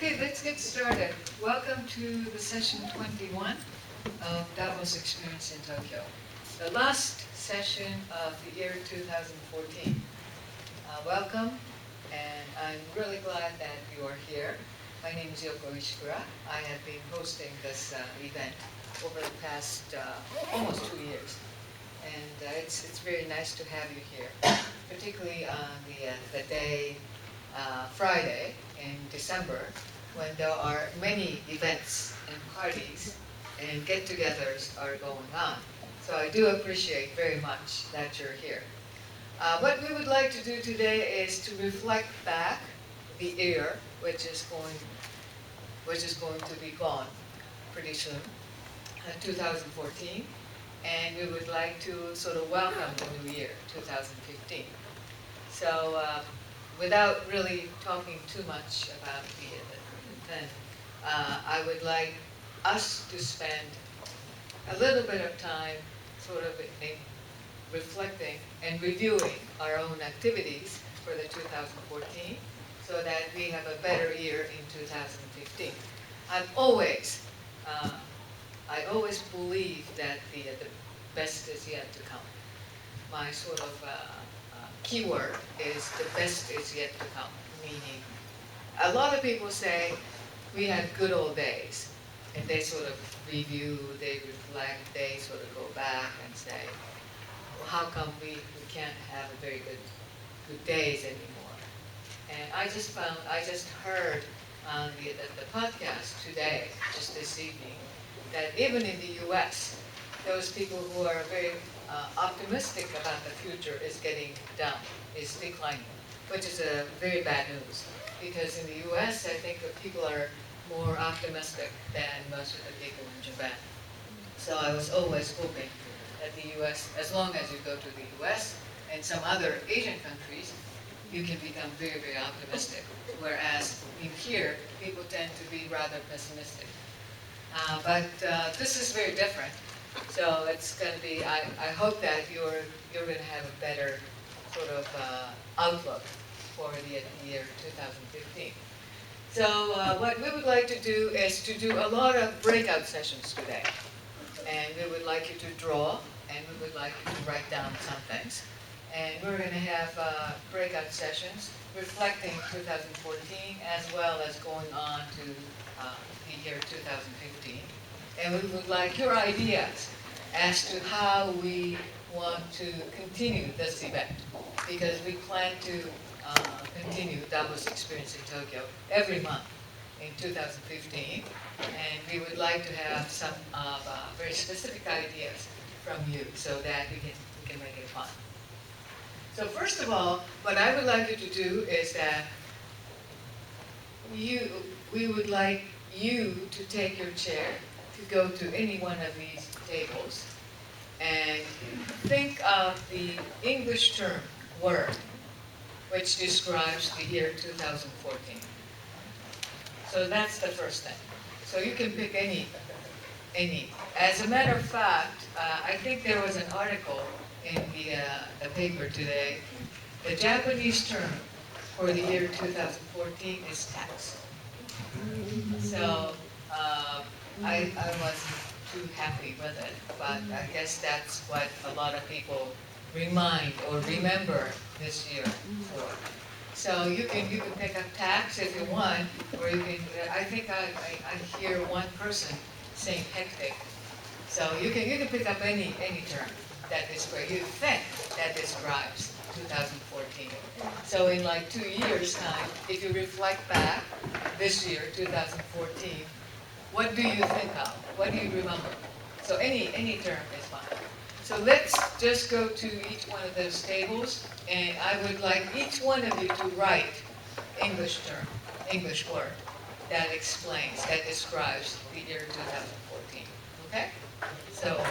Okay, let's get started. Welcome to the session 21 of Davos Experience in Tokyo. The last session of the year 2014. Welcome, and I'm really glad that you are here. My name is Yoko Ishikura. I have been hosting this event over the past almost 2 years. And it's very nice to have you here, particularly on the day, Friday in December, when there are many events and parties and get-togethers are going on. So I do appreciate very much that you're here. What we would like to do today is to reflect back the year, which is going to be gone pretty soon, 2014. And we would like to sort of welcome the new year, 2015. So without really talking too much about the event, I would like us to spend a little bit of time sort of reflecting and reviewing our own activities for the 2014 so that we have a better year in 2015. I always believe that the best is yet to come. My sort of keyword is the best is yet to come, meaning a lot of people say we had good old days, and they sort of review, they reflect, they sort of go back and say, well, how come we can't have a very good days anymore? And I just heard on the podcast today, just this evening, that even in the US, those people who are very optimistic about the future is declining, which is a very bad news. Because in the US, I think that people are more optimistic than most of the people in Japan. So I was always hoping that the US, as long as you go to the US and some other Asian countries, you can become very, very optimistic. Whereas in here, people tend to be rather pessimistic. But this is very different. So it's going to be, I hope that you're going to have a better sort of outlook for the year 2015. So what we would like to do is to do a lot of breakout sessions today. And we would like you to draw, and we would like you to write down some things. And we're going to have breakout sessions reflecting 2014 as well as going on to the year 2015. And we would like your ideas as to how we want to continue this event, because we plan to continue Davos Experience in Tokyo every month in 2015, and we would like to have some very specific ideas from you so that we can make it fun. So first of all, what I would like you to do is that we would like you to take your chair, to go to any one of these tables, and think of the English term, word, which describes the year 2014. So that's the first thing. So you can pick any. As a matter of fact, I think there was an article in the paper today. The Japanese term for the year 2014 is tax. So I wasn't too happy with it, but I guess that's what a lot of people remind or remember this year for. So you can pick up tax if you want, or you can. I think I hear one person saying hectic. So you can pick up any term that is where you think that describes 2014. So in like 2 years' time, if you reflect back this year, 2014, what do you think of? What do you remember? So any term is fine. So let's just go to each one of those tables, and I would like each one of you to write English term, English word that explains, that describes the year 2014. Okay? So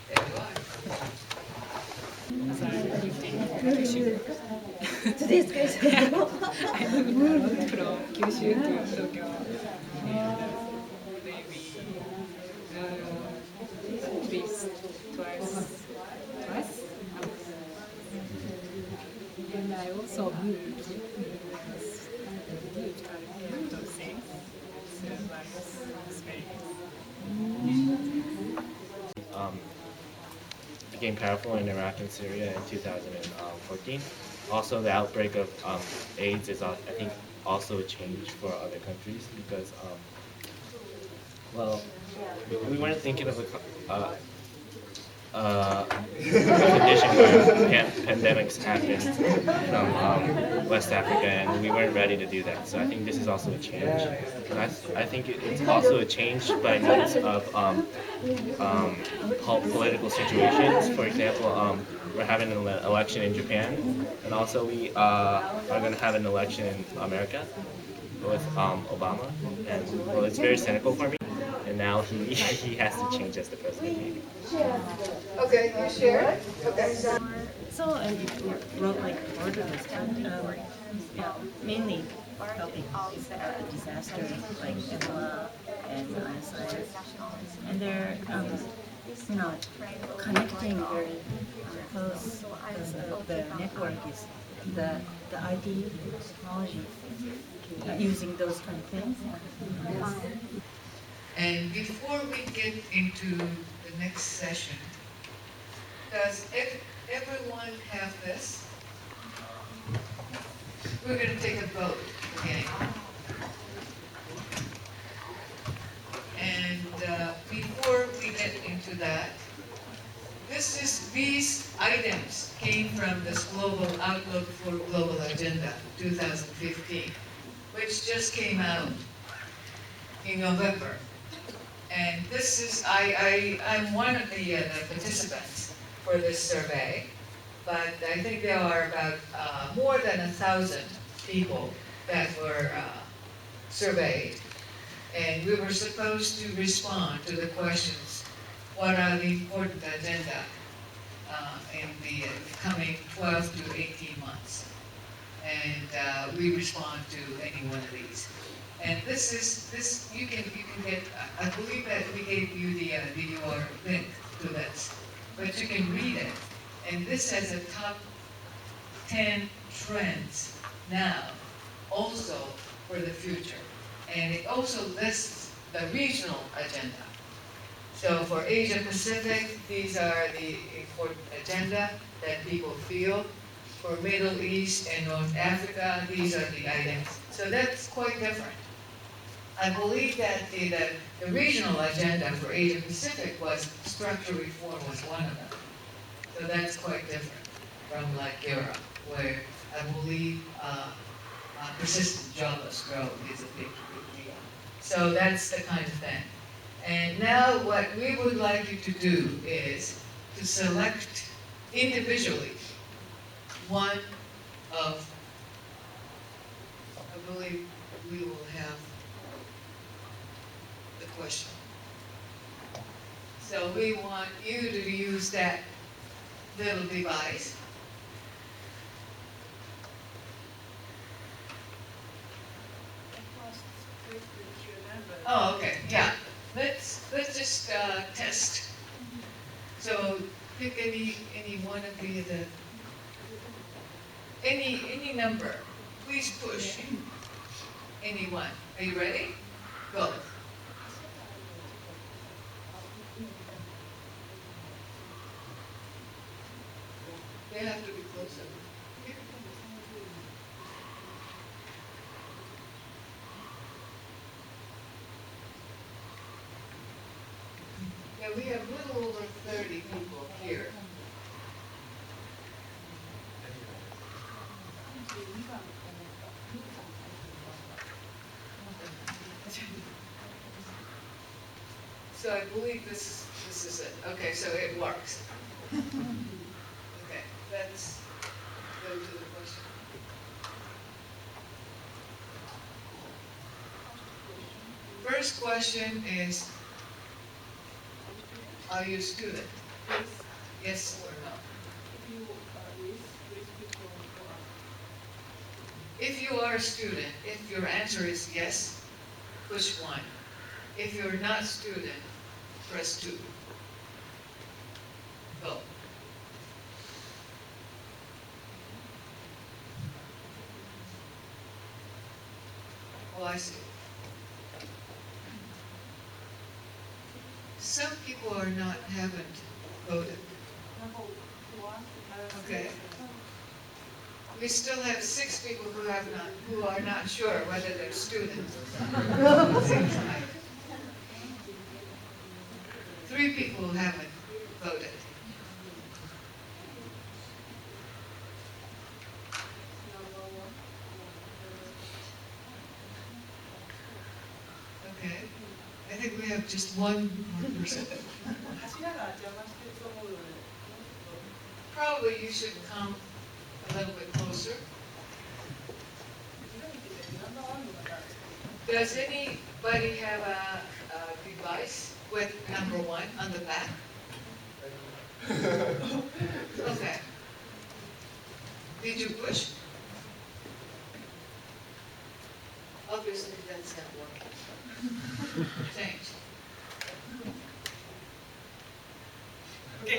there you are. Today's good. I moved from Kyushu to Tokyo maybe at least twice. And I also moved. I moved became powerful in Iraq and Syria in 2014. Also, the outbreak of AIDS is, I think, also a change for other countries because, well, we weren't thinking of condition where pandemics happen from West Africa, and we weren't ready to do that. So I think this is also a change. And I think it's also a change by means of political situations. For example, we're having an election in Japan, and also we are going to have an election in America with Obama. And well, it's very cynical for me. And now he has to change as the president, maybe. Okay, you share? Okay. So I wrote like articles, and yeah, mainly helping disasters like Ebola and ISIS, and they're you know connecting very close because the network is the IT technology using those kind of things. And before we get into the next session, does everyone have this? We're going to take a vote again. And before we get into that, these items came from this Global Outlook for Global Agenda 2015, which just came out in November. And this is, I'm one of the participants for this survey, but I think there are about more than 1,000 people that were surveyed. And we were supposed to respond to the questions, what are the important agenda in the coming 12 to 18 months? And we respond to any one of these. And this you can get. I believe that we gave you the URL link to this, but you can read it. And this has a top 10 trends now, also for the future, and it also lists the regional agenda. So for Asia Pacific, these are the important agenda that people feel. For Middle East and North Africa, these are the items. So that's quite different. I believe that the regional agenda for Asia Pacific was structural reform was one of them. So that's quite different from like Europe, where I believe persistent jobless growth is a big deal. So that's the kind of thing. And now what we would like you to do is to select individually one of, I believe we will have the question. So we want you to use that little device. Oh, okay, yeah. Let's just test. So pick any one of the any number. Please push any one. Are you ready? Go. They have to be closer. Yeah, we have a little over 30 people here. So I believe this is it. Okay, so it works. Okay, let's go to the question. First question is, are you a student? Yes or no? If you are a student, if your answer is yes, push 1. If you're not a student, press 2. Go. Oh, I see. Some people haven't voted. Okay. We still have 6 people who are not sure whether they're students or not. It seems like. 3 people who haven't voted. Okay. I think we have just one more person. Probably you should come a little bit closer. Does anybody have a device with number 1 on the back? Okay. Did you push? Obviously that's not working. Change. Okay.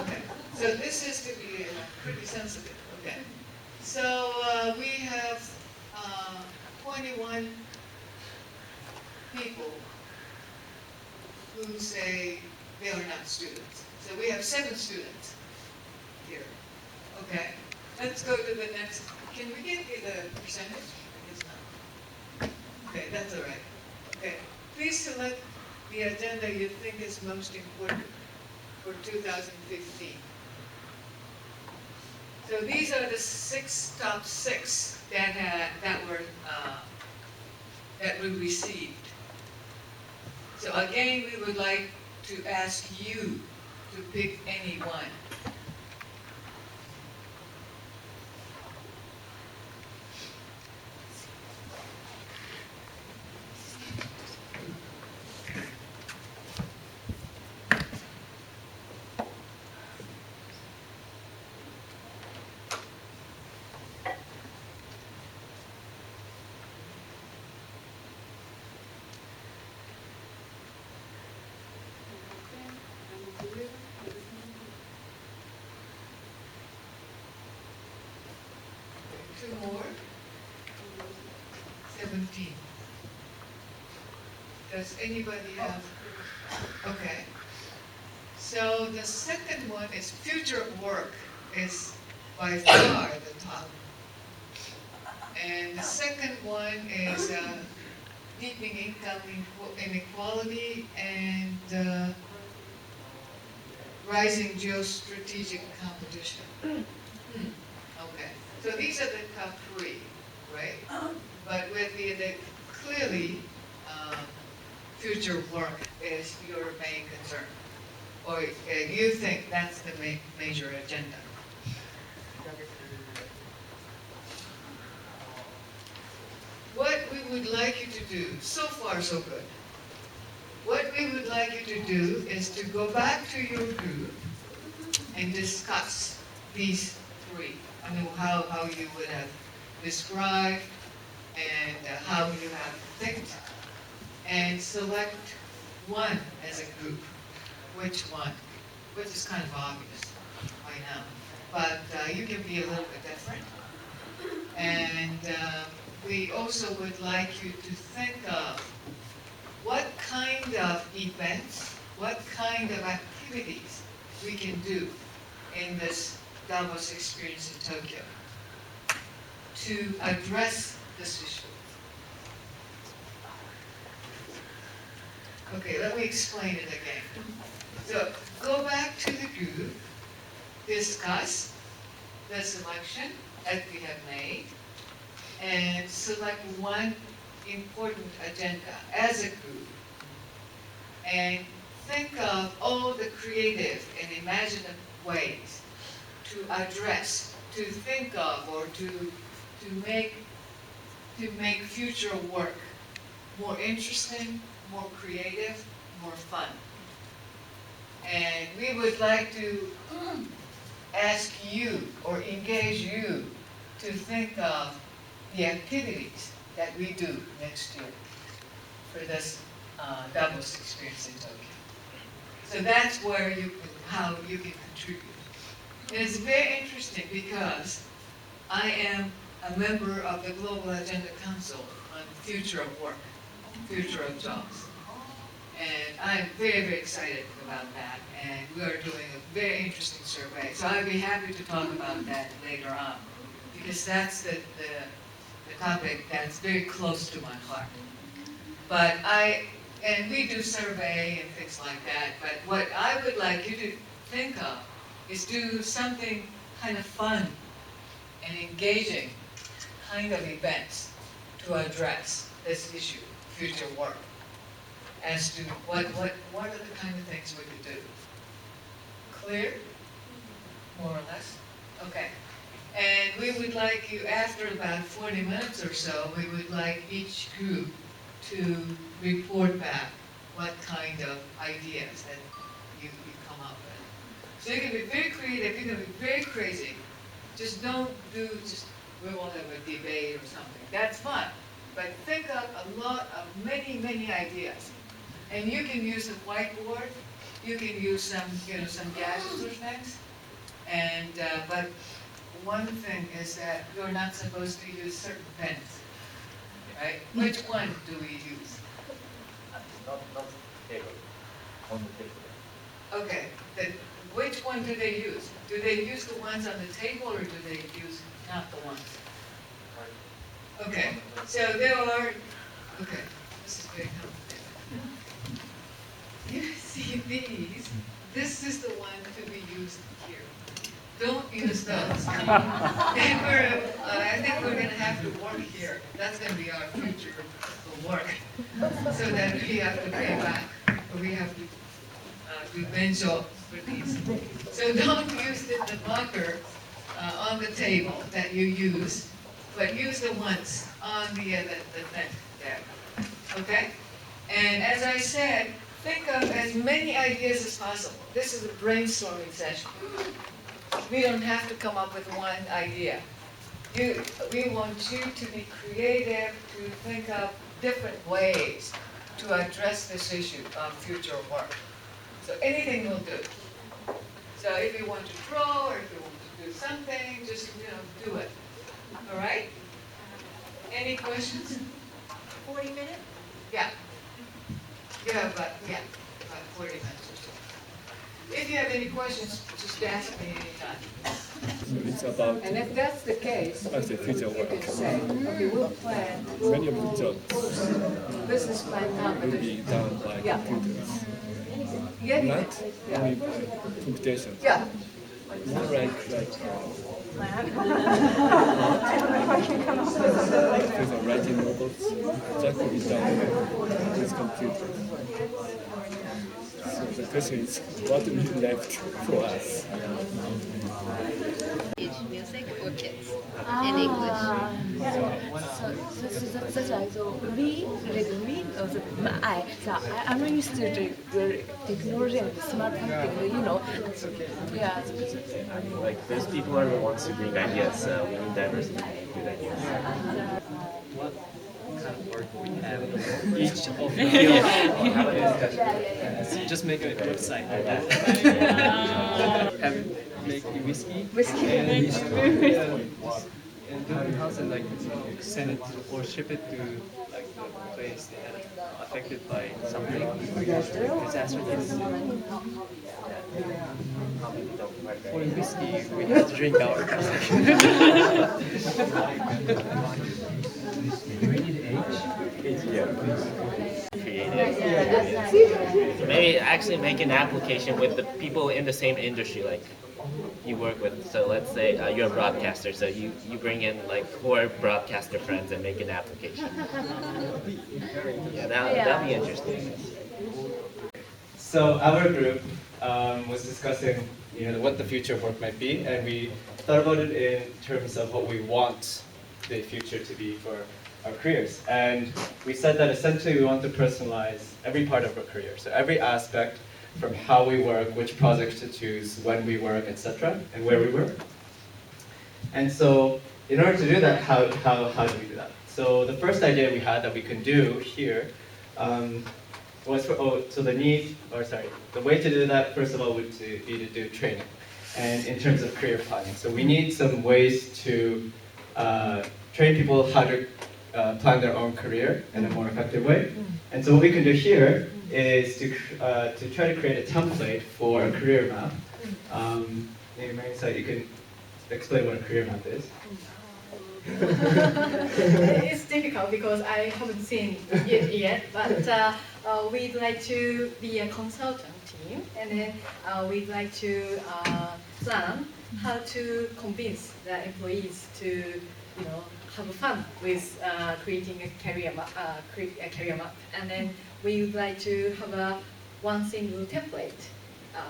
Okay. So this is to be pretty sensitive. Okay. So we have 21 people who say they are not students. So we have 7 students here. Okay. Let's go to the next. Can we get you the percentage? I guess not. Okay, that's all right. Okay. Please select the agenda you think is most important for 2015. So these are the top six that we received. So again, we would like to ask you to pick any one. Two more. 17. Does anybody have? Okay. So the second one is future of work is by far the top. And the second one is deepening income inequality and rising geostrategic competition. Okay. So these are the top 3, right? But with the clearly, future work is your main concern, or you think that's the major agenda. What we would like you to do, so far so good. What we would like you to do is to go back to your group and discuss these 3. I mean, how you would have described and how you have picked, and select one as a group. Which one? Which is kind of obvious by now. But you can be a little bit different. And we also would like you to think of what kind of events, what kind of activities we can do in this Davos Experience in Tokyo to address this issue. Okay, let me explain it again. So go back to the group, discuss the selection that we have made, and select one important agenda as a group, and think of all the creative and imaginative ways to address, to think of, or to make future work more interesting, more creative, more fun. And we would like to ask you or engage you to think of the activities that we do next year for this Davos Experience in Tokyo. So that's where how you can contribute. And it's very interesting because I am a member of the Global Agenda Council on future of work, future of jobs. And I'm very, very excited about that. And we are doing a very interesting survey. So I'd be happy to talk about that later on, because that's the topic that's very close to my heart. But and we do survey and things like that, but what I would like you to think of is do something kind of fun and engaging kind of events to address this issue, future work, as to what are the kind of things we could do. Clear? More or less? Okay. And we would like you, after about 40 minutes or so, we would like each group to report back what kind of ideas that you come up with. So you can be very creative, you can be very crazy. Just don't do we will have a debate or something. That's fun. But think of a lot of many, many ideas. And you can use a whiteboard, you can use some gadgets or things. And, but one thing is that you're not supposed to use certain pens, right? Which one do we use? Not table. On the table. Okay, which one do they use? Do they use the ones on the table or do they use not the ones? Okay, so there are, okay, this is very complicated. You see these, this is the one to be used here. Don't use those. And I think we're going to have to work here. That's going to be our future of work. So that we have to pay back, or we have to do benzo for these. So don't use the marker on the table that you use, but use the ones on the thing there. Okay? And as I said, think of as many ideas as possible. This is a brainstorming session. We don't have to come up with one idea. We want you to be creative, to think of different ways to address this issue of future work. So anything will do. So if you want to draw or if you want to do something, just do it. All right? Any questions? 40 minutes? Yeah. You have about 40 minutes or so. If you have any questions, just ask me anytime. So it's about And if that's the case, the future you work. can say, okay, we'll plan Many of the jobs business plan will competition. be done by Yeah. computers. Yeah, Not yeah. only by computation. Yeah. More like things are writing robots that could be done with computers. So the question is, what will be left for us? Music or kids in English. So we also I'm used to the technology and the smartphone thing, yeah. Like those people are the ones who bring ideas, so we need diversity. Good ideas. What kind of work we have each of the field. Just make a website like that. Make a whiskey. And do the house and like send it or ship it to like the place that affected by something. Disaster case. For whiskey, we have to drink our. Creative. So maybe actually make an application with the people in the same industry, like you work with. So let's say you're a broadcaster, so you bring in like 4 broadcaster friends and make an application. Yeah, that'll be interesting. So our group was discussing, what the future of work might be, and we thought about it in terms of what we want the future to be for our careers. And we said that essentially we want to personalize every part of our career. So every aspect, from how we work, which projects to choose, when we work, etc., and where we work. And so in order to do that, how do we do that? So the first idea we had that we can do here was the way to do that, first of all, would be to do training, and in terms of career planning. So we need some ways to train people how to plan their own career in a more effective way. And so what we can do here is to try to create a template for a career map. Maybe Marisa, you can explain what a career map is. It's difficult because I haven't seen it yet, but we'd like to be a consultant team, and then we'd like to plan how to convince the employees to, you know, have fun with creating a career map, and then we would like to have a one single template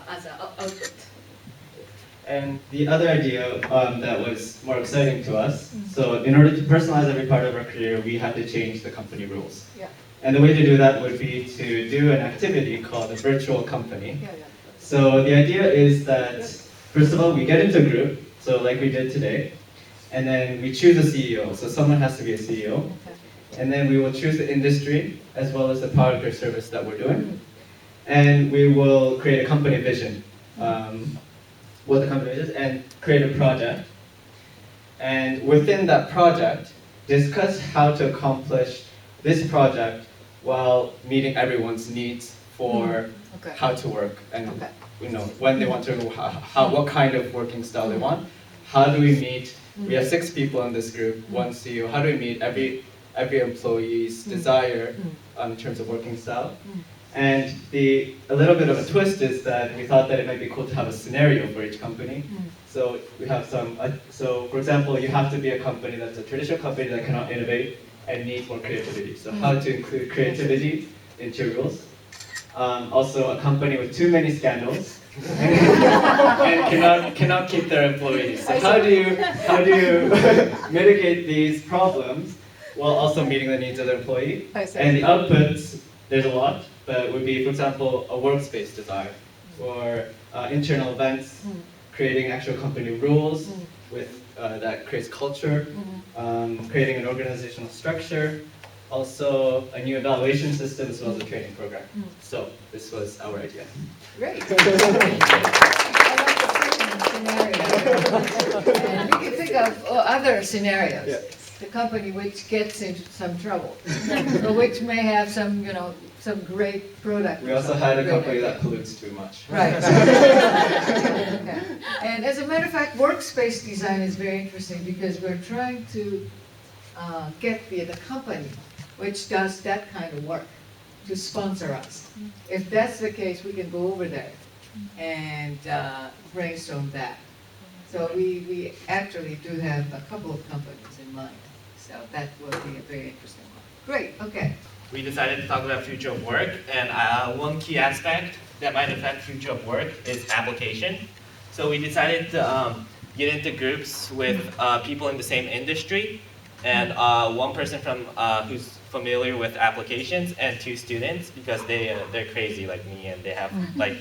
as an output. And the other idea that was more exciting to us, so in order to personalize every part of our career, we had to change the company rules. Yeah. And the way to do that would be to do an activity called a virtual company. Yeah. So the idea is that, first of all, we get into a group, so like we did today, and then we choose a CEO, so someone has to be a CEO. And then we will choose the industry, as well as the product or service that we're doing. And we will create a company vision. What the company is, and create a project. And within that project, discuss how to accomplish this project while meeting everyone's needs for Okay. how to work and Okay. you know when they want to, what kind of working style they want. How do we meet? We have 6 people in this group, 1 CEO. How do we meet every employee's desire in terms of working style? And a little bit of a twist is that we thought that it might be cool to have a scenario for each company. So we have some, so for example, you have to be a company that's a traditional company that cannot innovate and needs more creativity. So how to include creativity into your rules. Also a company with too many scandals and cannot keep their employees. So how do you mitigate these problems while also meeting the needs of the employee? And the outputs, there's a lot, but would be, for example, a workspace design, or internal events, creating actual company rules with that creates culture, creating an organizational structure, also a new evaluation system as well as a training program. So this was our idea. Great. I like the second scenario. And we can think of other scenarios. Yeah. The company which gets into some trouble, or which may have some, you know, some great product. We also had a company that pollutes too much. Right. Okay. And as a matter of fact, workspace design is very interesting because we're trying to get the company which does that kind of work to sponsor us. If that's the case, we can go over there and brainstorm that. So we actually do have a couple of companies in mind. So that will be a very interesting one. Great, okay. We decided to talk about future of work, and one key aspect that might affect future of work is application. So we decided to get into groups with people in the same industry, and one person from who's familiar with applications, and 2 students because they're crazy like me, and they have like,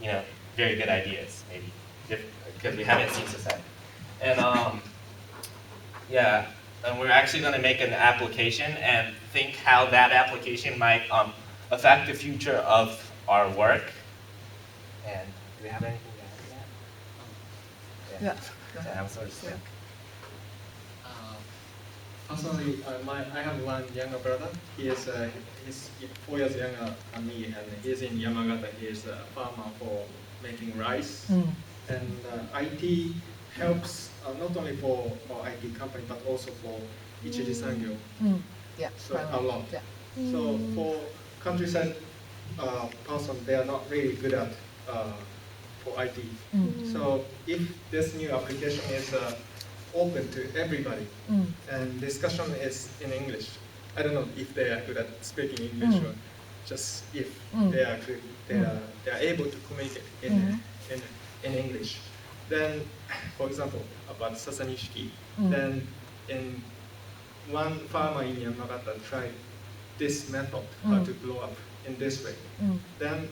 you know, very good ideas maybe because we haven't seen society. And yeah. And we're actually going to make an application and think how that application might affect the future of our work. And do we have anything to add to that? Yeah. I'm sort of stuck. Personally, I have one younger brother. He's 4 years younger than me, and he's in Yamagata. He is a farmer for making rice. And IT helps not only for IT company but also for Ichiji Sangyo. Yeah. So a lot. Yeah. So for countryside person, they are not really good at for IT. So if this new application is open to everybody and discussion is in English, I don't know if they are good at speaking English or just if they are good, they are able to communicate in English. Then, for example, about Sasanishiki, then in one farmer in Yamagata tried this method, how to blow up in this way. Then,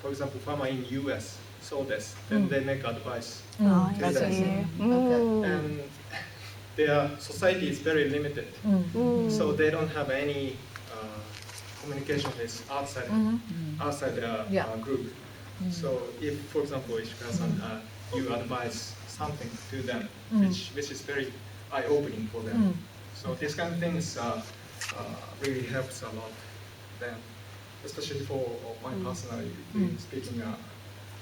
for example, farmer in US saw this, then they make advice to them. And their society is very limited, so they don't have any communication with outside their group. So if, for example, Ishikawa-san, you advise something to them, which is very eye-opening for them. So this kind of things really helps a lot them. especially for my personally speaking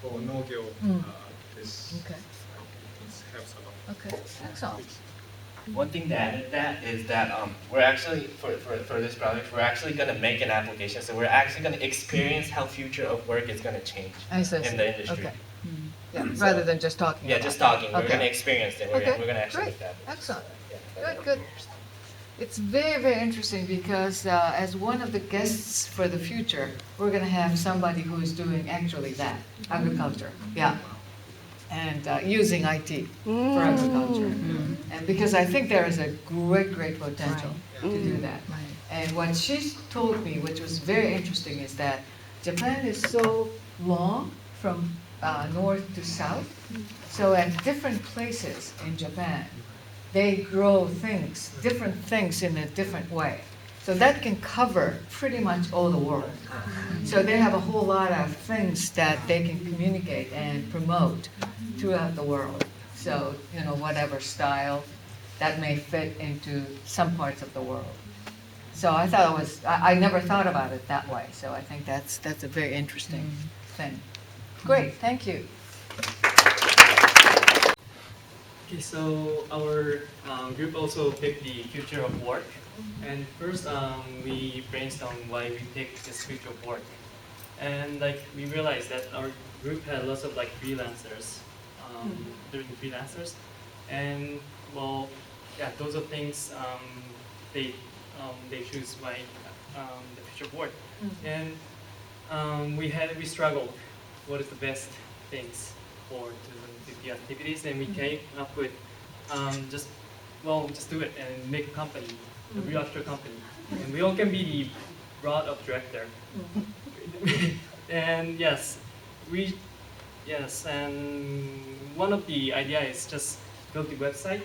for Nogyo, this Okay. this helps a lot. Okay, excellent. One thing to add to that is that we're actually, for this project, we're actually going to make an application. So we're actually going to experience how future of work is going to change I see. in the industry. Okay. Yeah, rather than just talking Yeah, about just it. talking. We're Okay. going to experience it. We're Okay, going to actually great. make that. Excellent. Yeah. Good, good. It's very, very interesting because as one of the guests for the future, we're going to have somebody who is doing actually that, agriculture. Yeah. And using IT for agriculture. And because I think there is a great, great potential to do that. And what she told me, which was very interesting, is that Japan is so long from north to south. So at different places in Japan, they grow things, different things in a different way. So that can cover pretty much all the world. So they have a whole lot of things that they can communicate and promote throughout the world. So, you know, whatever style that may fit into some parts of the world. So I thought it was, I never thought about it that way. So I think that's a very interesting thing. Great, thank you. Okay, so our group also picked the future of work. And first, we brainstormed why we picked this future of work. And like we realized that our group had lots of like freelancers, doing freelancers. And well, yeah, those are things they choose why the future of work. And we struggled. What is the best things for the activities, and we came up with just do it and make a company, a real actual company, and we all can be the board of director. And and one of the idea is just build the website,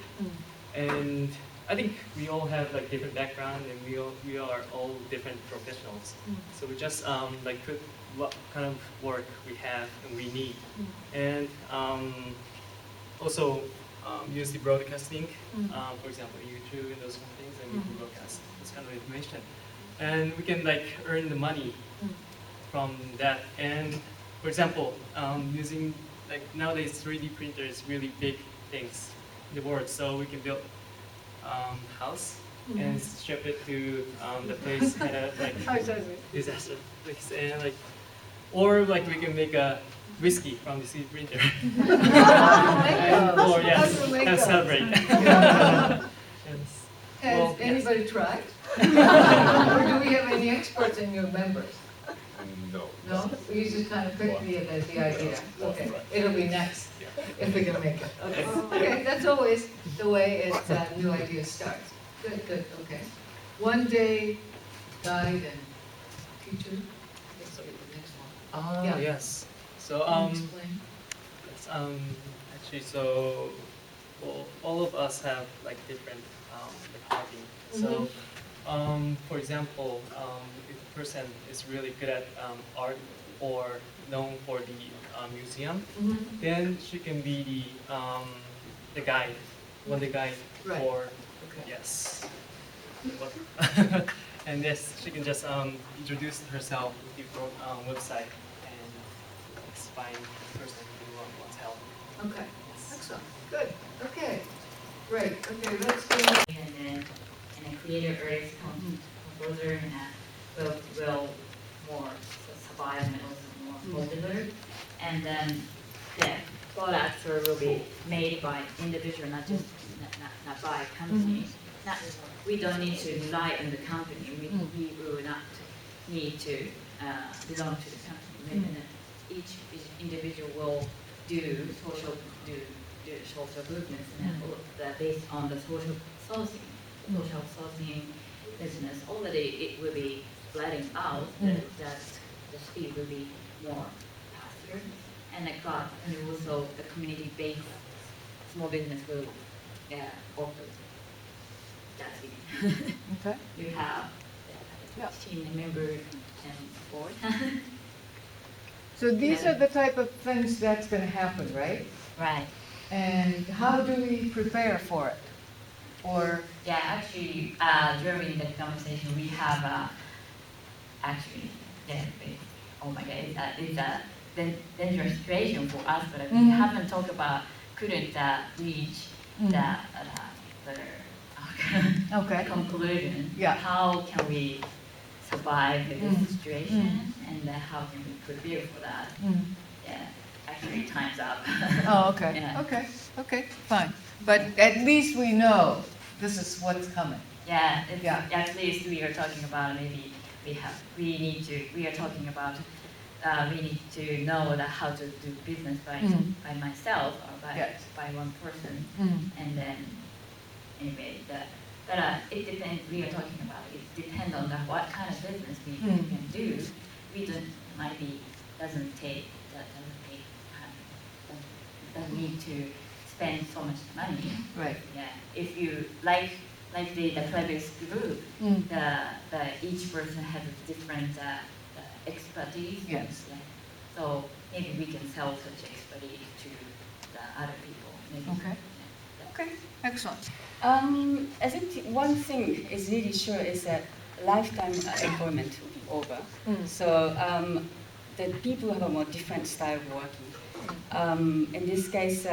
and I think we all have like different background, and we are all different professionals. So we just like put what kind of work we have and we need, and also use the broadcasting, for example, YouTube and those kind of things, and we can broadcast this kind of information, and we can like earn the money from that. And for example, using like nowadays 3D printer is really big things in the world, so we can build house and ship it to the place kind of like disaster place, and like, or like we can make a whiskey from the 3D printer. Or yes, and celebrate. Yes. Has Well, yes. anybody tried? Or do we have any experts in your members? No. No? We just kind of pick the idea. Okay, it'll be next, if we can make it. Okay, okay, that's always the way new ideas start. Good, good, okay. One day guide and teacher, this will be the next one. Yeah. Yes. So Can you explain? Yes, actually, so well, all of us have like different like hobby. So, for example, if a person is really good at art or known for the museum, then she can be the guide, the guide Right. for Okay. yes. And yes, she can just introduce herself with the website and find the person who wants help. Okay, excellent, good, okay, great, okay, let's go. And a creator or a composer will more survive and also more popular. And then the products will be made by individual, not just not by a company. We don't need to rely on the company. We will not need to belong to the company. Each individual will do social movements, and based on the social sourcing business. Already it will be letting out that the speed will be more faster, and also the community-based small business will open. That's it. Okay. You have Yeah. team member and board. So these are the type of things that's gonna happen, right? Right. And how do we prepare for it? Or, Yeah, actually, during the conversation, we have actually yeah, oh my God, it's a dangerous situation for us, but we haven't talked about couldn't reach the Okay. conclusion. Yeah. How can we survive this situation, and how can we prepare for that? Yeah, actually, time's up. Oh, okay, Yeah. okay, fine. But at least we know this is what's coming. Yeah, Yeah. at least we are talking about maybe we are talking about we need to know that how to do business by myself or Yes. by one person, and then anyway it depends. We are talking about it depends on what kind of business we can do. We doesn't take doesn't need to spend so much money. Right. Yeah, if you like the previous group, the each person has a different expertise. Yes. Yeah. So maybe we can sell such expertise to the other people. Maybe. Okay. Yeah. Okay, excellent. I think one thing is really sure is that lifetime employment will be over. So the people have a more different style of working. In this case,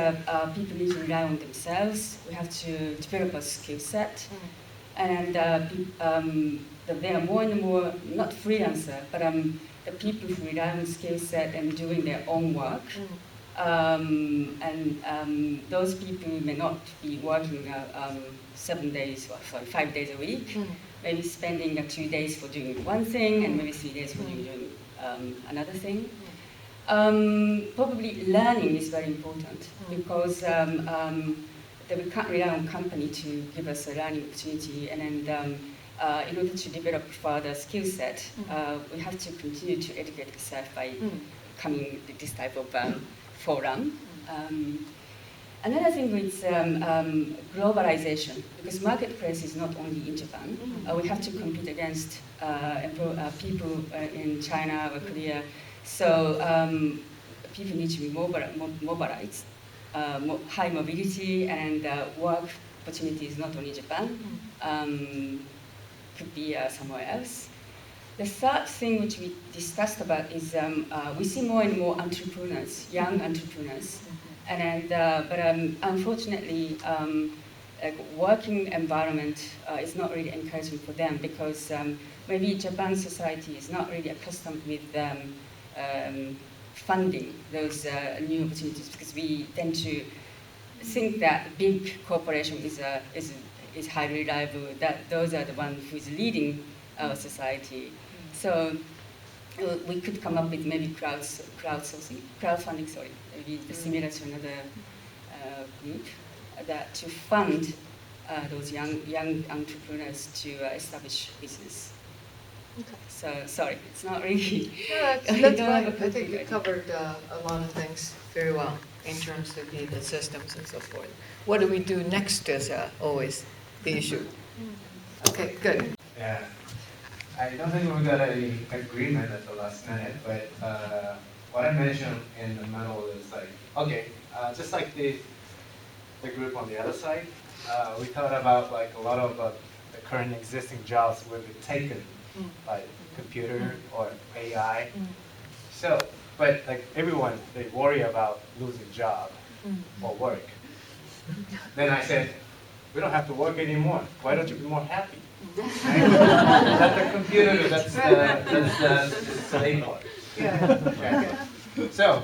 people need to rely on themselves. We have to develop a skill set. And there are more and more, not freelancer, but the people who rely on skill set and doing their own work. Those people may not be working 5 days a week, maybe spending 2 days for doing one thing and maybe 3 days for doing another thing. Probably learning is very important because that we can't rely on company to give us a learning opportunity, and then in order to develop further skill set, we have to continue to educate ourselves by coming to this type of forum. Another thing is globalization, because marketplace is not only in Japan. We have to compete against people in China or Korea. So people need to be mobilized, high mobility, and work opportunities not only Japan, could be somewhere else. The third thing which we discussed about is we see more and more entrepreneurs, young entrepreneurs, but unfortunately, working environment is not really encouraging for them because maybe Japan's society is not really accustomed with funding those new opportunities, because we tend to think that big corporation is highly reliable, that those are the ones who is leading our society. So we could come up with maybe crowdfunding, maybe similar to another group, that to fund those young entrepreneurs to establish business. Okay. So sorry, it's not really. No, that's fine. I think you covered a lot of things very well in terms of the systems and so forth. What do we do next is always the issue. Okay, good. Yeah. I don't think we got any agreement at the last minute, but what I mentioned in the middle is like, okay, just like the group on the other side, we thought about like a lot of the current existing jobs will be taken by computer or AI. So, but like everyone, they worry about losing job or work. Then I said, we don't have to work anymore. Why don't you be more happy? That's the computer, that's the slave part. Yeah. So,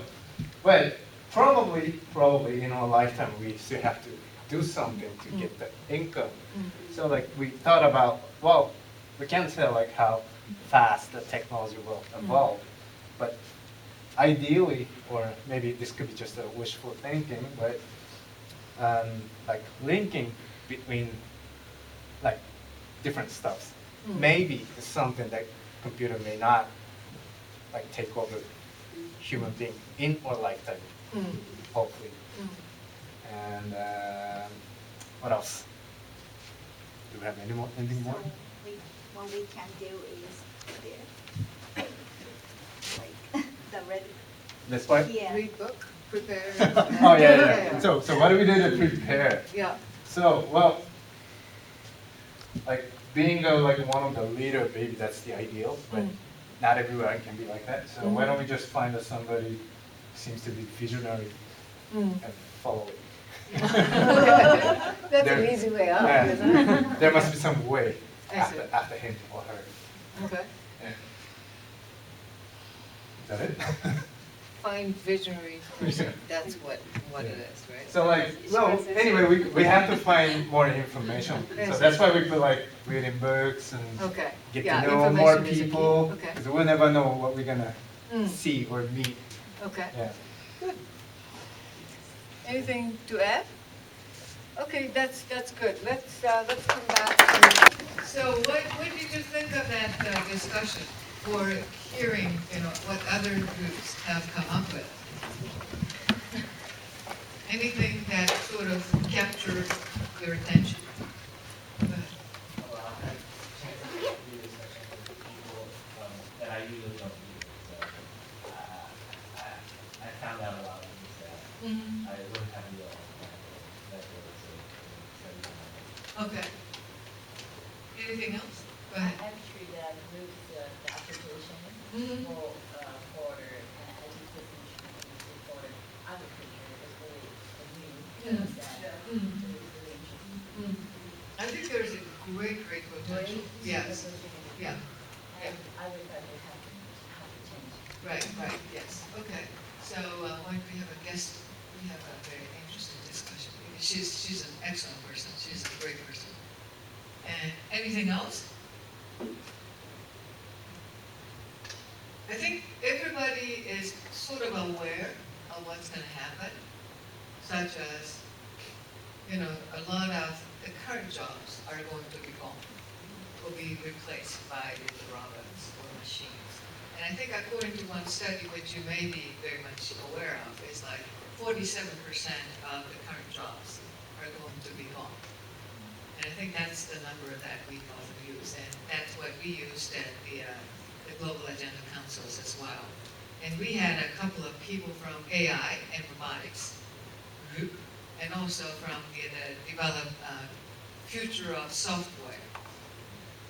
but probably in our lifetime, we still have to do something to get the income. So like we thought about, well, we can't tell like how fast the technology will evolve, but ideally, or maybe this could be just a wishful thinking, but like linking between like different stuffs. Maybe it's something that computer may not like take over human being in our lifetime, hopefully. And what else? Do we have anything more? What we can do is like the red. That's why? Yeah. Read book, prepare. Oh yeah. So what do we do to prepare? Yeah. So well, like being like one of the leader, maybe that's the ideal. But not everyone can be like that. So why don't we just find that somebody seems to be visionary and follow it? That's There- an easy way out, yeah. isn't it? There must be some way I see. after him or her. Okay. Yeah. Is that it? Find visionary person, that's what it is, right? So like, well, anyway, we have to find more information. So that's why we put like reading books and Okay. get Yeah, to know more information is a key. people. Okay. Because we'll never know what we're gonna Mm. see or meet. Okay. Yeah. Good. Anything to add? Okay, that's good. Let's come back to. So what did you think of that discussion for hearing, what other groups have come up with? Anything that sort of captured your attention? Go ahead. Well, I had a chance to do this session with people that I usually don't meet. So I found out a lot of things that I wouldn't have realized that there was a study on it. Okay. Anything else? Go ahead. Actually, that moves the application Mhm. for education for agriculture is really new. Yeah. That Mhm. is really interesting. I think there's a great potential. Yes. Yeah. And agriculture have to change. Right, yes. Okay. So when we have a guest, we have a very interesting discussion. She's an excellent person. She's a great person. And anything else? I think everybody is sort of aware of what's going to happen, such as, a lot of the current jobs are going to be gone, will be replaced by robots or machines. And I think according to one study, which you may be very much aware of, is like 47% of the current jobs are going to be gone. And I think that's the number that we both use, and that's what we used at the Global Agenda Councils as well. And we had a couple of people from AI and robotics group, and also from the develop future of software.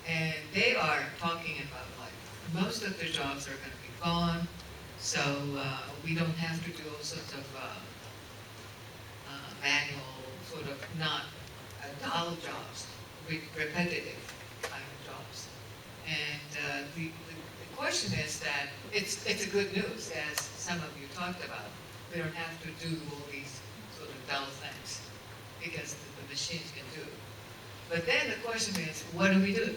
And they are talking about like most of their jobs are going to be gone, so we don't have to do all sorts of manual, sort of not dull jobs, repetitive kind of jobs. And the question is that it's a good news, as some of you talked about. We don't have to do all these sort of dull things because the machines can do it. But then the question is, what do we do?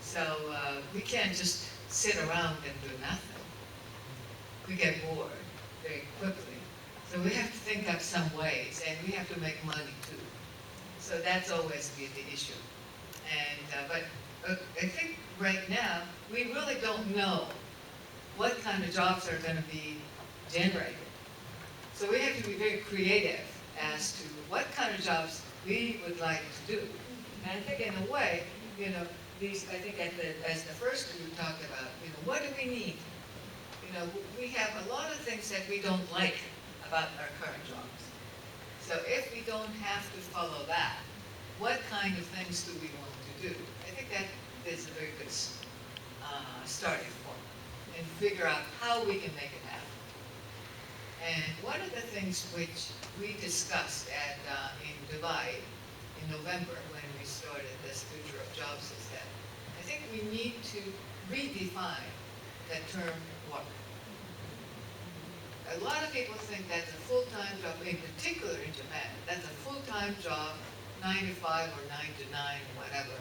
So we can't just sit around and do nothing. We get bored very quickly. So we have to think of some ways, and we have to make money too. So that's always the issue. And but I think right now we really don't know what kind of jobs are going to be generated. So we have to be very creative as to what kind of jobs we would like to do. And I think in a way, these, I think as the first group talked about, what do we need? We have a lot of things that we don't like about our current jobs. So if we don't have to follow that, what kind of things do we want to do? I think that is a very good starting point, and figure out how we can make it happen. And one of the things which we discussed in Dubai in November when we started this Future of Jobs is that I think we need to redefine the term work. A lot of people think that's a full-time job, in particular in Japan, that's a full-time job, 9 to 5 or 9 to 9, whatever,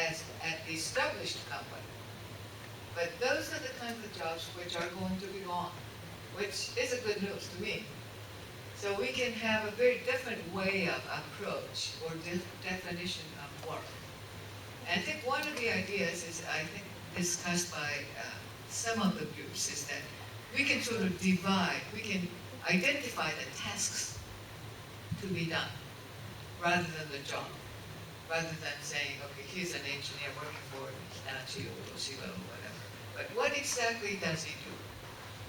as at the established company. But those are the kinds of jobs which are going to be gone, which is a good news to me. So we can have a very different way of approach or definition of work. And I think one of the ideas is, I think, discussed by some of the groups is that we can sort of divide, we can identify the tasks to be done rather than the job. Rather than saying, okay, here's an engineer working for Hitachi or Toshiba or whatever. But what exactly does he do?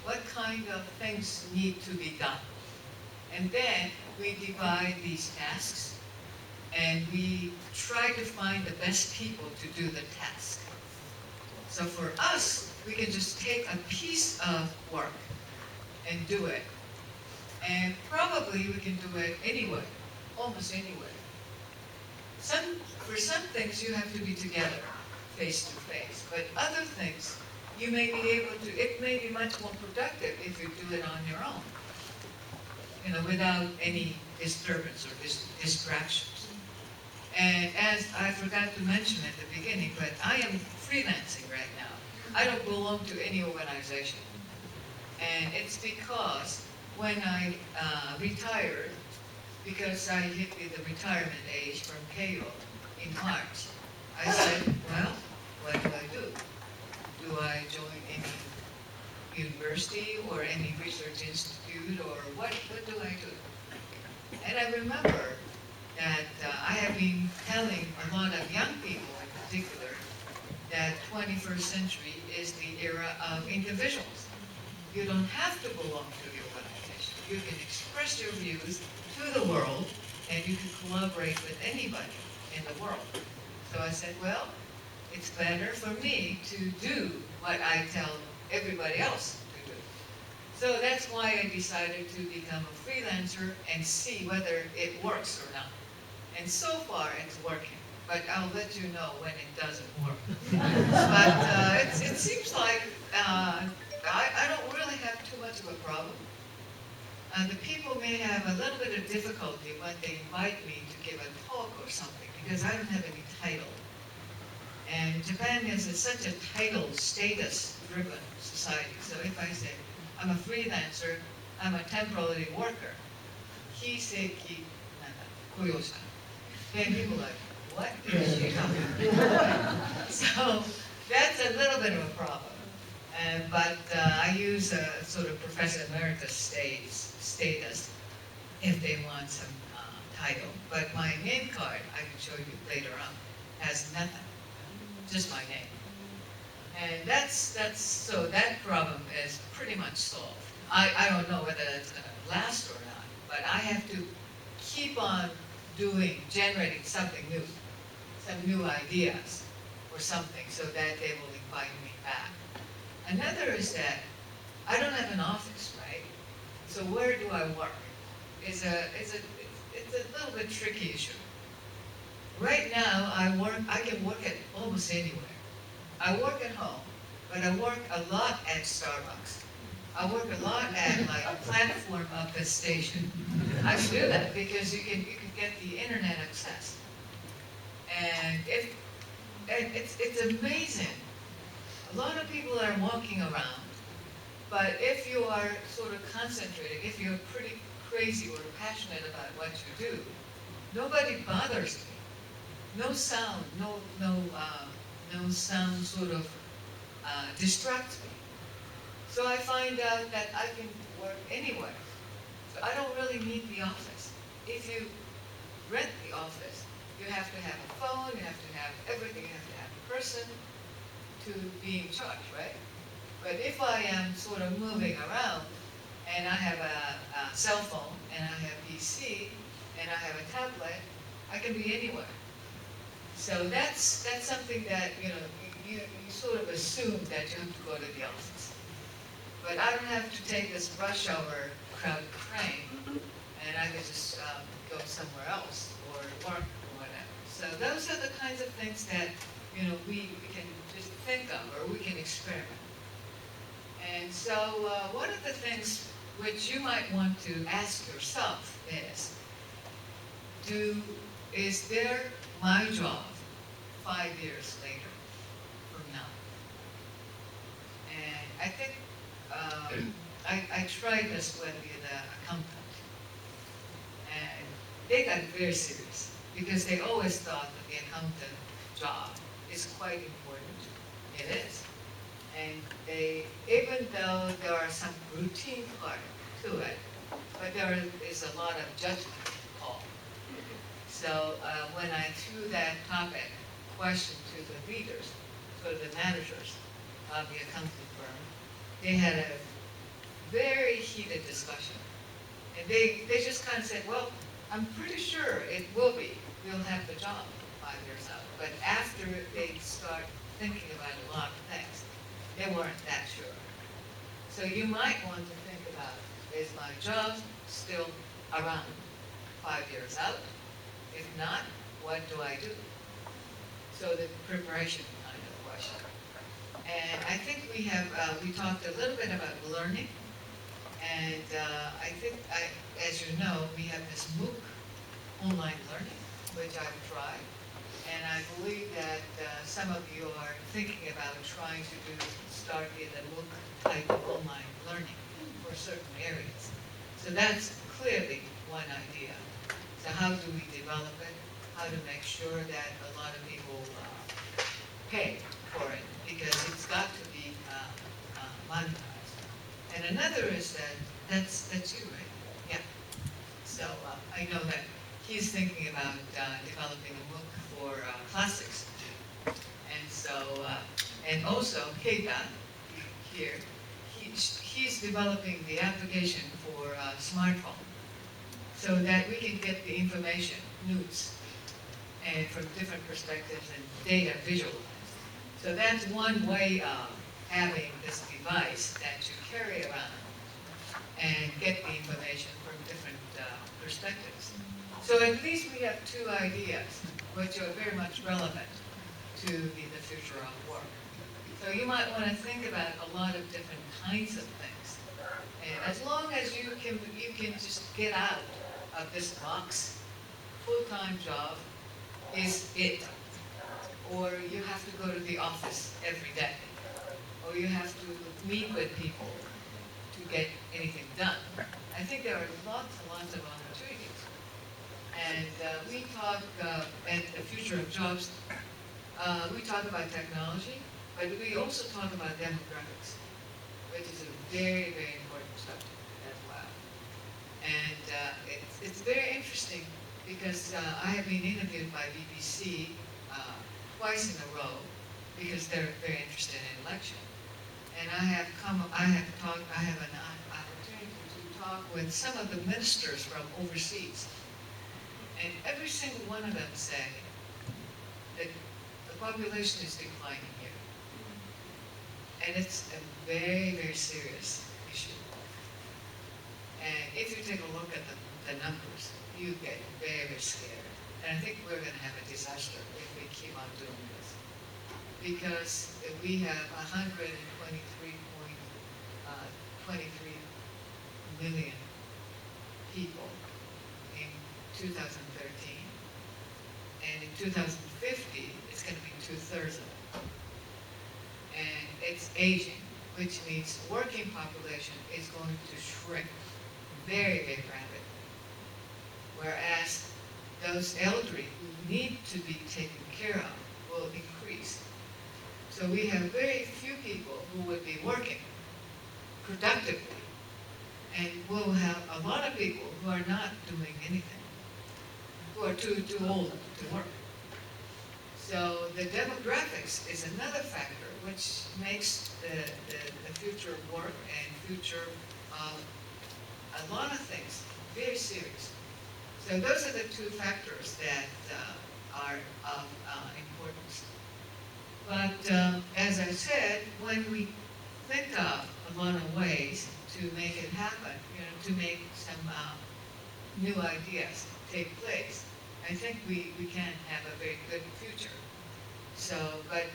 What kind of things need to be done? And then we divide these tasks and we try to find the best people to do the task. So So for us, we can just take a piece of work and do it. And probably we can do it anyway, almost anyway. For some things you have to be together, face to face, but other things you may be able to, it may be much more productive if you do it on your own, without any disturbance or distractions. And as I forgot to mention at the beginning, but I am freelancing right now. I don't belong to any organization. And it's because when I retired, because I hit the retirement age from Keio in March, I said, well, what do I do? Do I join any university or any research institute, or what do I do? And I remember that I have been telling a lot of young people in particular that 21st century is the era of individuals. You don't have to belong to the organization. You can express your views to the world, and you can collaborate with anybody in the world. So I said, well, it's better for me to do what I tell everybody else to do. So that's why I decided to become a freelancer and see whether it works or not. And so far, it's working. But I'll let you know when it doesn't work. But it seems like I don't really have too much of a problem. The people may have a little bit of difficulty when they invite me to give a talk or something, because I don't have any title. And Japan is such a title, status-driven society. So if I say, I'm a freelancer, I'm a temporary worker, Hiseki Koyosha, then people are like, what is she talking about? So that's a little bit of a problem. But I use a sort of Professor Emeritus status if they want some title. But my name card, I can show you later on, has nothing, just my name. And so that problem is pretty much solved. I don't know whether it's going to last or not, but I have to keep on generating something new, some new ideas or something, so that they will invite me back. Another is that I don't have an office, right? So where do I work? It's a little bit tricky issue. Right now, I can work at almost anywhere. I work at home, but I work a lot at Starbucks. I work a lot at like a platform of the station. I can do that because you can get the internet access. And it's amazing. A lot of people are walking around, but if you are sort of concentrating, if you're pretty crazy or passionate about what you do, nobody bothers me. No sound, no sound sort of distracts me. So I find out that I can work anywhere. So I don't really need the office. If you rent the office, you have to have a phone, you have to have everything, you have to have a person to be in charge, right? But if I am sort of moving around, and I have a cell phone, and I have PC, and I have a tablet, I can be anywhere. So that's something that, you sort of assume that you have to go to the office. But I don't have to take this rush hour crowd train, and I can just go somewhere else or work or whatever. So those are the kinds of things that, we can just think of, or we can experiment. And so one of the things which you might want to ask yourself is there my job 5 years later from now? And I think I tried this with the accountant, and they got very serious because they always thought that the accountant job is quite important. It is. And even though there are some routine part to it, but there is a lot of judgment call. So when I threw that question to the leaders, to the managers of the accounting firm, they had a very heated discussion. And they just kind of said, well, I'm pretty sure it will be. We'll have the job 5 years out. But after they start thinking about a lot of things, weren't that sure. So you might want to think about, is my job still around 5 years out? If not, what do I do? So the preparation kind of question. And I think we talked a little bit about learning. And I think, as you know, we have this MOOC, online learning, which I've tried. And I believe that some of you are thinking about trying to start in the MOOC type of online learning for certain areas. So that's clearly one idea. So how do we develop it? How to make sure that a lot of people pay for it, because it's got to be monetized. And another is that's you, right? Yeah. So I know that he's thinking about developing a MOOC for classics. And so, and also Keita here, he's developing the application for smartphone so that we can get the information, news, and from different perspectives and data visualized. So that's one way of having this device that you carry around and get the information from different perspectives. So at least we have two ideas which are very much relevant to the future of work. So you might want to think about a lot of different kinds of things. And as long as you can just get out of this box, full-time job is it. Or you have to go to the office every day. Or you have to meet with people to get anything done. I think there are lots and lots of opportunities. And we talk, at the future of jobs, we talk about technology, but we also talk about demographics, which is a very, very important subject as well. And it's very interesting because I have been interviewed by BBC twice in a row because they're very interested in election. And I have an opportunity to talk with some of the ministers from overseas. And every single one of them say that the population is declining here. And it's a very, very serious issue. And if you take a look at the numbers, you get very, very scared. And I think we're going to have a disaster if we keep on doing this. Because we have 123 million people in 2013. And in 2050, it's going to be 2/3 of it. And it's aging, which means working population is going to shrink very, very rapidly. Whereas those elderly who need to be taken care of will increase. So we have very few people who would be working productively, and we'll have a lot of people who are not doing anything, who are too old to work. So the demographics is another factor which makes the future of work and future of a lot of things very serious. So those are the two factors that are of importance. But as I said, when we think of a lot of ways to make it happen, to make some new ideas take place, I think we can have a very good future. So, but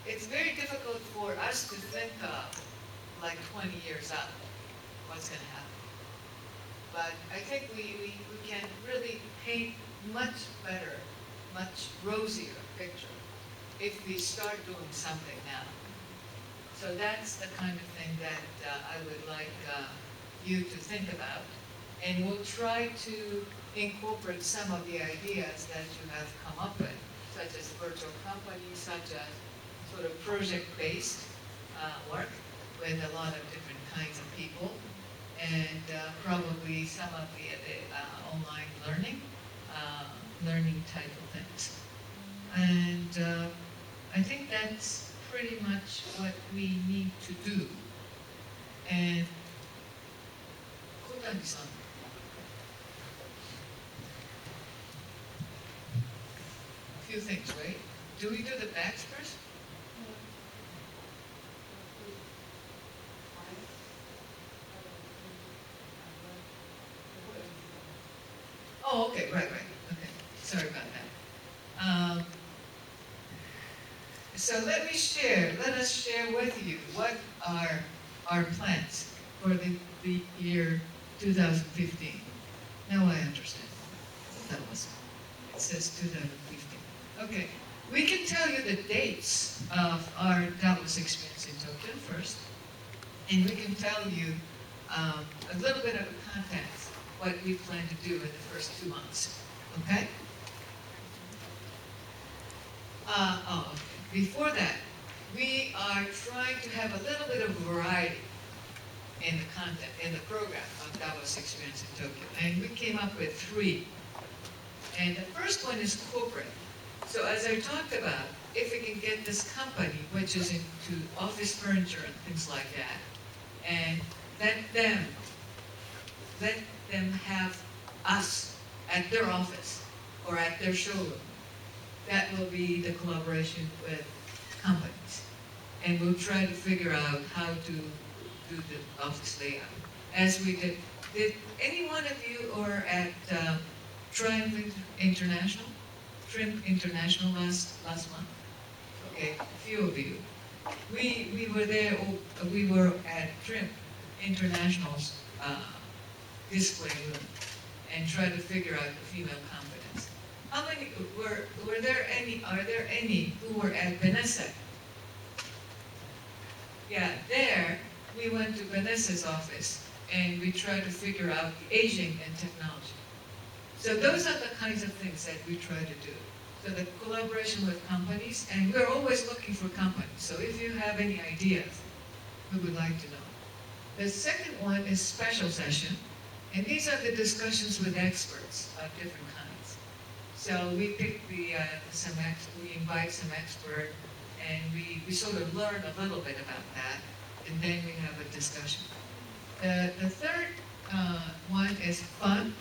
it's very difficult for us to think of like 20 years out what's going to happen. But I think we can really paint much better, much rosier picture if we start doing something now. So that's the kind of thing that I would like you to think about. And we'll try to incorporate some of the ideas that you have come up with, such as virtual companies, such as sort of project-based work with a lot of different kinds of people, and probably some of the online learning type of things. And I think that's pretty much what we need to do. And Kotani-san, a few things, right? Do we do the backs first? Oh, okay, right, okay, sorry about that. So let us share with you what are our plans for the year 2015. Now I understand. That was, it says 2015. Okay, we can tell you the dates of our Davos Experience in Tokyo first, and we can tell you a little bit of the contents, what we plan to do in the first 2 months. Okay? Okay. Before that, we are trying to have a little bit of variety in the content, in the program of Davos Experience in Tokyo. And we came up with 3. And the first one is corporate. So as I talked about, if we can get this company, which is into office furniture and things like that, and let them have us at their office or at their showroom, that will be the collaboration with companies. And we'll try to figure out how to do the office layout. As we did any one of you or at Triumph International? Shrimp International last month? Okay, a few of you. We were there, we were at Shrimp International's display room and tried to figure out the female competence. How many, are there any who were at Vanessa? Yeah, there, we went to Vanessa's office and we tried to figure out the aging and technology. So those are the kinds of things that we try to do. So the collaboration with companies, and we're always looking for companies. So if you have any ideas, we would like to know. The second one is special session, and these are the discussions with experts of different kinds. So we pick we invite some expert, and we sort of learn a little bit about that, and then we have a discussion. The third one is fun.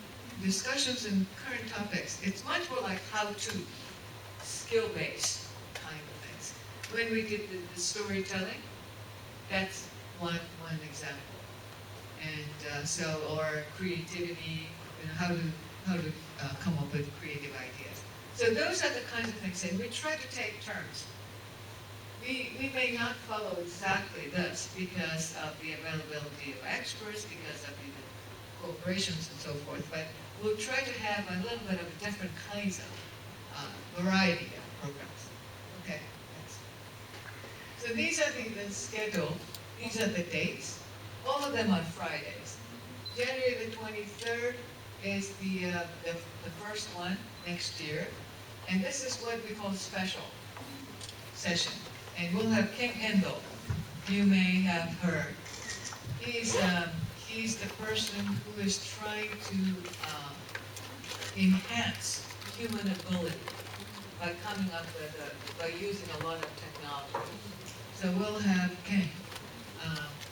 Discussions in current topics. It's much more like how-to, skill-based kind of things. When we did the storytelling, that's one example. And or creativity, how to come up with creative ideas. So those are the kinds of things, and we try to take turns. We may not follow exactly this because of the availability of experts, because of the corporations and so forth, but we'll try to have a little bit of different kinds of variety of programs. Okay, thanks. So these are the schedule. These are the dates. All of them on Fridays. January the 23rd is the first one next year, and this is what we call special session. And we'll have Kim Hendel. You may have heard. He's the person who is trying to enhance human ability by coming up with by using a lot of technology. So we'll have Ken,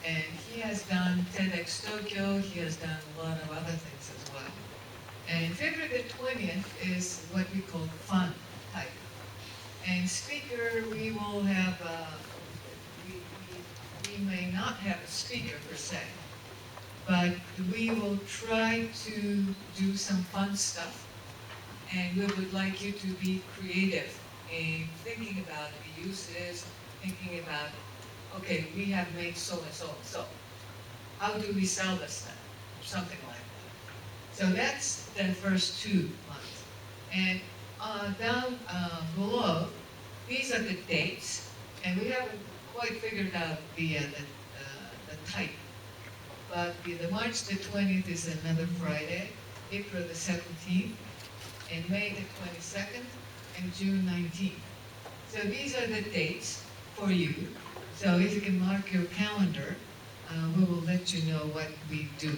and he has done TEDx Tokyo. He has done a lot of other things as well. And February the 20th is what we call fun type. And speaker, we will have. We may not have a speaker per se, but we will try to do some fun stuff, and we would like you to be creative in thinking about the uses, thinking about, okay, we have made so and so and so. How do we sell this thing? Something like that. So that's the first 2 months. And down below, these are the dates, and we haven't quite figured out the type. But the March the 20th is another Friday, April the 17th, and May the 22nd, and June 19th. So these are the dates for you. So if you can mark your calendar, we will let you know what we do.